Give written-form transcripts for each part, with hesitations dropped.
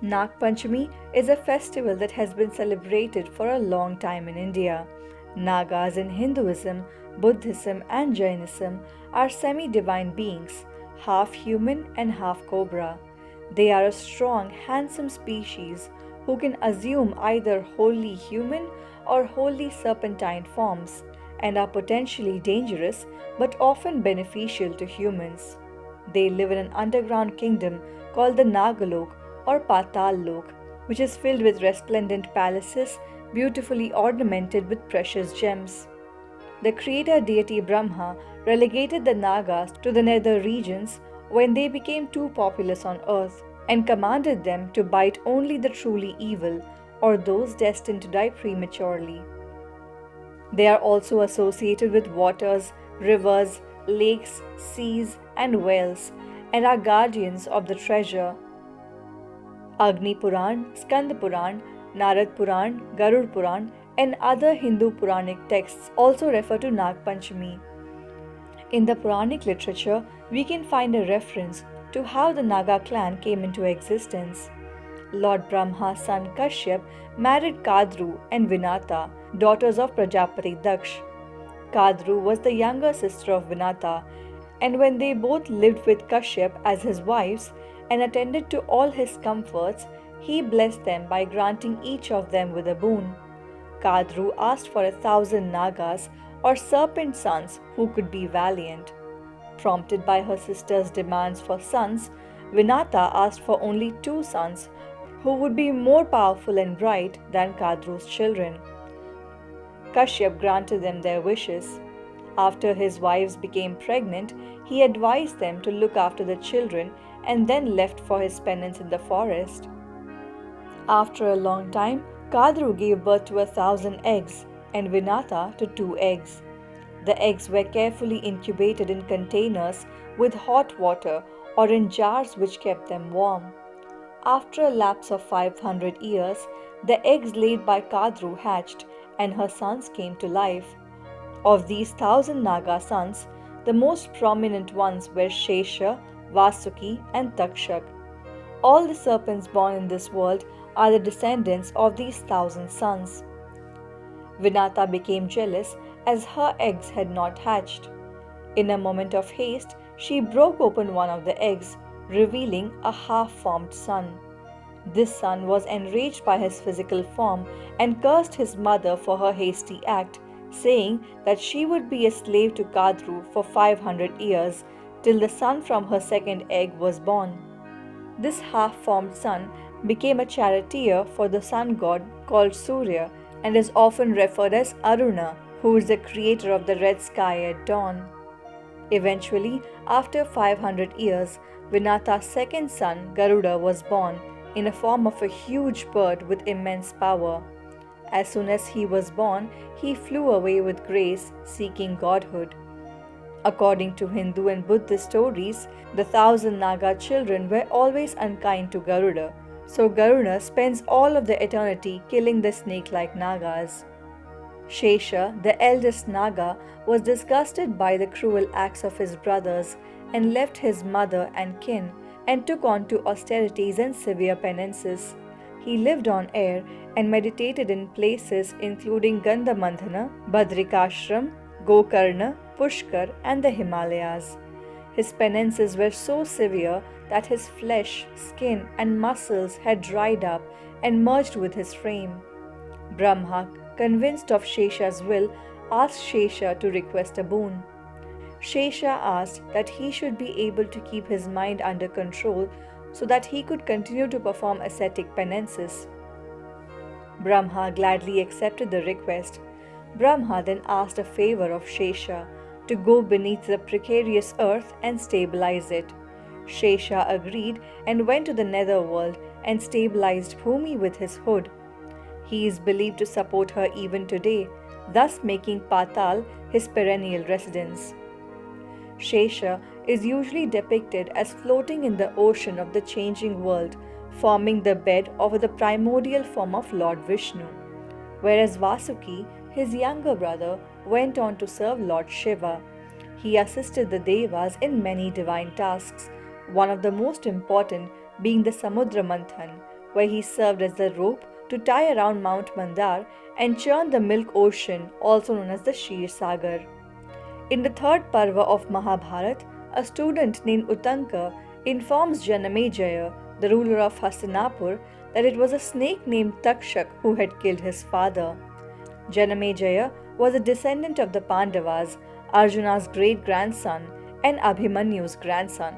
Nag Panchami is a festival that has been celebrated for a long time in India. Nagas in Hinduism, Buddhism, and Jainism are semi divine beings, half human and half cobra. They are a strong, handsome species who can assume either wholly human or wholly serpentine forms and are potentially dangerous but often beneficial to humans. They live in an underground kingdom called the Nagalok or Patal Lok, which is filled with resplendent palaces beautifully ornamented with precious gems. The creator deity Brahma relegated the Nagas to the nether regions when they became too populous on earth and commanded them to bite only the truly evil or those destined to die prematurely. They are also associated with waters, rivers, lakes, seas, and wells, and are guardians of the treasure. Agni Puran, Skand Puran, Narad Puran, Garud Puran, and other Hindu Puranic texts also refer to Nag Panchami. In the Puranic literature, we can find a reference to how the Naga clan came into existence. Lord Brahma's son Kashyap married Kadru and Vinata, daughters of Prajapati Daksh. Kadru was the younger sister of Vinata, and when they both lived with Kashyap as his wives and attended to all his comforts, he blessed them by granting each of them with a boon. Kadru asked for 1,000 Nagas or serpent sons who could be valiant. Prompted by her sister's demands for sons, Vinata asked for only 2 sons who would be more powerful and bright than Kadru's children. Kashyap granted them their wishes. After his wives became pregnant, he advised them to look after the children and then left for his penance in the forest. After a long time, Kadru gave birth to 1,000 eggs and Vinata to 2 eggs. The eggs were carefully incubated in containers with hot water or in jars which kept them warm. After a lapse of 500 years, the eggs laid by Kadru hatched and her sons came to life. Of these 1,000 Naga sons, the most prominent ones were Shesha, Vasuki, and Takshak. All the serpents born in this world are the descendants of these 1,000 sons. Vinata became jealous as her eggs had not hatched. In a moment of haste, she broke open one of the eggs, revealing a half-formed son. This son was enraged by his physical form and cursed his mother for her hasty act, saying that she would be a slave to Kadru for 500 years till the son from her second egg was born. This half-formed son became a charioteer for the sun god called Surya and is often referred as Aruna, who is the creator of the red sky at dawn. Eventually, after 500 years, Vinata's second son Garuda was born in a form of a huge bird with immense power. As soon as he was born, he flew away with grace, seeking godhood. According to Hindu and Buddhist stories, the 1,000 Naga children were always unkind to Garuda, so Garuda spends all of the eternity killing the snake-like Nagas. Shesha, the eldest Naga, was disgusted by the cruel acts of his brothers and left his mother and kin and took on to austerities and severe penances. He lived on air and meditated in places including Gandhamandhana, Badrikashram, Gokarna, Pushkar, and the Himalayas. His penances were so severe that his flesh, skin, and muscles had dried up and merged with his frame. Brahma, convinced of Shesha's will, asked Shesha to request a boon. Shesha asked that he should be able to keep his mind under control so that he could continue to perform ascetic penances. Brahma gladly accepted the request. Brahma then asked a favor of Shesha to go beneath the precarious earth and stabilize it. Shesha agreed and went to the netherworld and stabilized Bhumi with his hood. He is believed to support her even today, thus making Patal his perennial residence. Shesha is usually depicted as floating in the ocean of the changing world, forming the bed of the primordial form of Lord Vishnu, whereas Vasuki, his younger brother, went on to serve Lord Shiva. He assisted the Devas in many divine tasks, one of the most important being the Samudra Manthan, where he served as the rope to tie around Mount Mandar and churn the milk ocean, also known as the Kshir Sagar. In the third Parva of Mahabharata, a student named Utanka informs Janamejaya, the ruler of Hastinapur, that it was a snake named Takshak who had killed his father. Janamejaya was a descendant of the Pandavas, Arjuna's great grandson and Abhimanyu's grandson.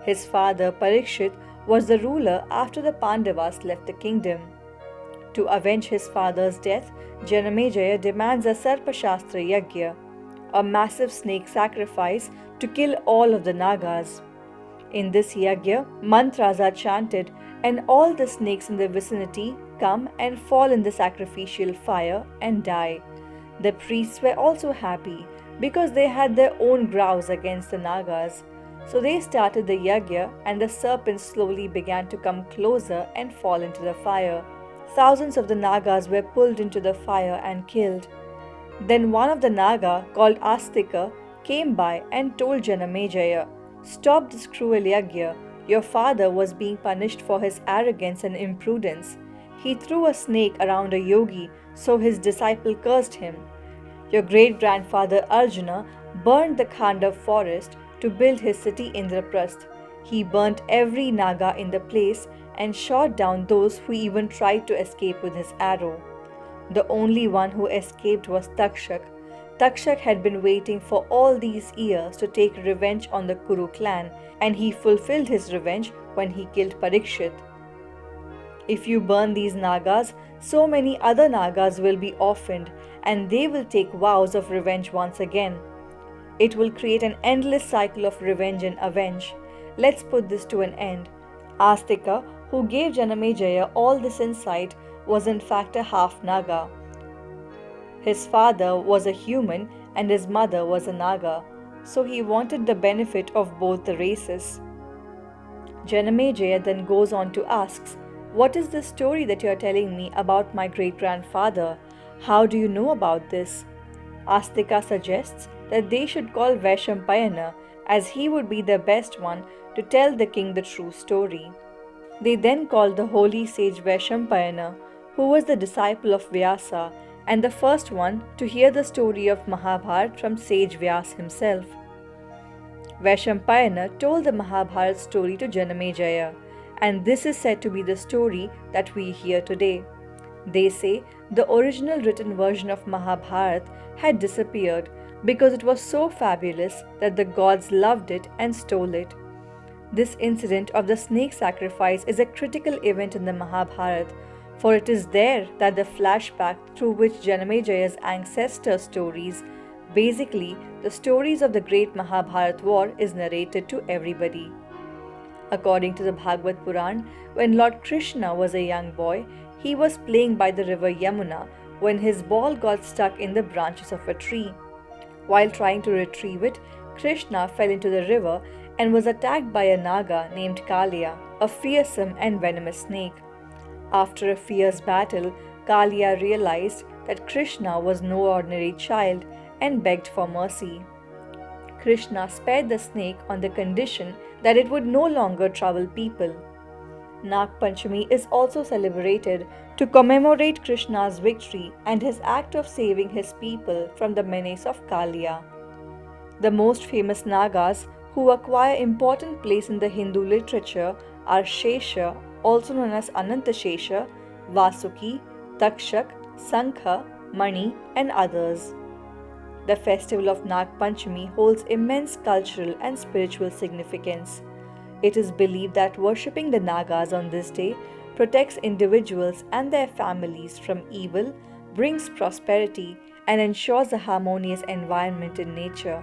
His father Parikshit was the ruler after the Pandavas left the kingdom. To avenge his father's death, Janamejaya demands a Sarpashastra Yajna, a massive snake sacrifice to kill all of the Nagas. In this yajna, mantras are chanted and all the snakes in the vicinity come and fall in the sacrificial fire and die. The priests were also happy because they had their own grouse against the Nagas. So they started the yajna and the serpents slowly began to come closer and fall into the fire. Thousands of the Nagas were pulled into the fire and killed. Then one of the Naga, called Astika, came by and told Janamejaya, "Stop this cruel yajna. Your father was being punished for his arrogance and imprudence. He threw a snake around a yogi, so his disciple cursed him. Your great-grandfather Arjuna burned the Khandav forest to build his city Indraprasth. He burnt every Naga in the place and shot down those who even tried to escape with his arrow. The only one who escaped was Takshak. Takshak had been waiting for all these years to take revenge on the Kuru clan, and he fulfilled his revenge when he killed Parikshit. If you burn these Nagas, so many other Nagas will be orphaned, and they will take vows of revenge once again. It will create an endless cycle of revenge and avenge. Let's put this to an end." Astika, who gave Janamejaya all this insight, was in fact a half Naga. His father was a human and his mother was a Naga, so he wanted the benefit of both the races. Janamejaya then goes on to ask, "What is the story that you are telling me about my great-grandfather? How do you know about this?" Astika suggests that they should call Vaishampayana, as he would be the best one to tell the king the true story. They then called the holy sage Vaishampayana, who was the disciple of Vyasa and the first one to hear the story of Mahabharata from sage Vyasa himself. Vaishampayana told the Mahabharata story to Janamejaya, and this is said to be the story that we hear today. They say the original written version of Mahabharata had disappeared because it was so fabulous that the gods loved it and stole it. This incident of the snake sacrifice is a critical event in the Mahabharata, for it is there that the flashback through which Janamajaya's ancestor stories, basically the stories of the great Mahabharata war, is narrated to everybody. According to the Bhagavad Puran, when Lord Krishna was a young boy, he was playing by the river Yamuna when his ball got stuck in the branches of a tree. While trying to retrieve it, Krishna fell into the river and was attacked by a Naga named Kaliya, a fearsome and venomous snake. After a fierce battle, Kaliya realized that Krishna was no ordinary child and begged for mercy. Krishna spared the snake on the condition that it would no longer trouble people. Nag Panchami is also celebrated to commemorate Krishna's victory and his act of saving his people from the menace of Kaliya. The most famous Nagas who acquire important place in the Hindu literature are Shesha, also known as Anantashesha, Vasuki, Takshak, Sankha, Mani, and others. The festival of Nag Panchami holds immense cultural and spiritual significance. It is believed that worshipping the Nagas on this day protects individuals and their families from evil, brings prosperity, and ensures a harmonious environment in nature.